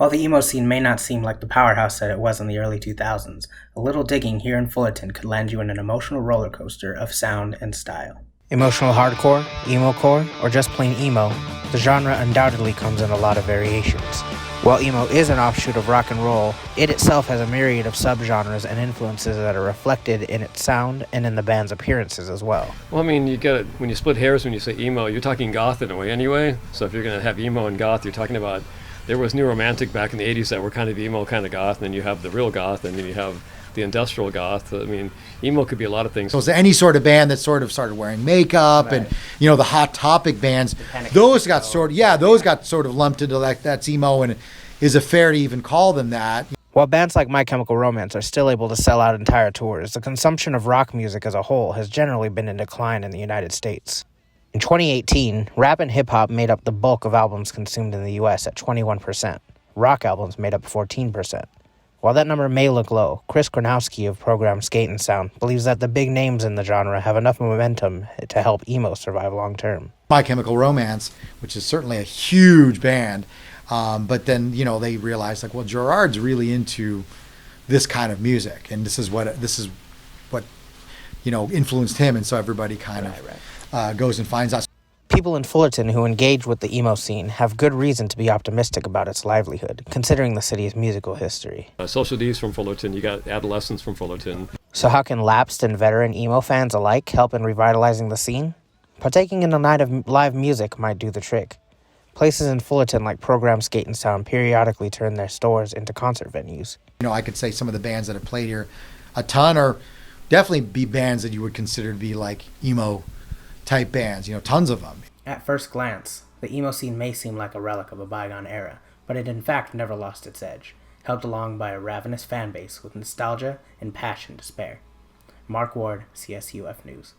While the emo scene may not seem like the powerhouse that it was in the early 2000s, a little digging here in Fullerton could land you in an emotional roller coaster of sound and style. Emotional hardcore, emo-core, or just plain emo, the genre undoubtedly comes in a lot of variations. While emo is an offshoot of rock and roll, it itself has a myriad of subgenres and influences that are reflected in its sound and in the band's appearances as well. Well, I mean, you get it when you split hairs when you say emo, you're talking goth in a way anyway. So if you're going to have emo and goth, you're talking about there was new romantic back in the 80s that were kind of emo, kind of goth, and then you have the real goth, and then you have the industrial goth. I mean, emo could be a lot of things. So it's any sort of band that sort of started wearing makeup, right. And the Hot Topic bands, those got sort of lumped into that's emo, and is it fair to even call them that? While bands like My Chemical Romance are still able to sell out entire tours, the consumption of rock music as a whole has generally been in decline in the United States. In 2018, rap and hip-hop made up the bulk of albums consumed in the US at 21%. Rock albums made up 14%. While that number may look low, Chris Gronowski of program Skate and Sound believes that the big names in the genre have enough momentum to help emo survive long term. My Chemical Romance, which is certainly a huge band, but then they realized Gerard's really into this kind of music, and this is what influenced him, and so everybody kind of goes and finds us. People in Fullerton who engage with the emo scene have good reason to be optimistic about its livelihood, considering the city's musical history. Social D's from Fullerton, you got Adolescents from Fullerton. So how can lapsed and veteran emo fans alike help in revitalizing the scene? Partaking in a night of live music might do the trick. Places in Fullerton like Program Skate and Sound periodically turn their stores into concert venues. I could say some of the bands that have played here a ton are definitely be bands that you would consider to be like emo type bands, tons of them. At first glance, the emo scene may seem like a relic of a bygone era, but it in fact never lost its edge, helped along by a ravenous fan base with nostalgia and passion to spare. Mark Ward, CSUF News.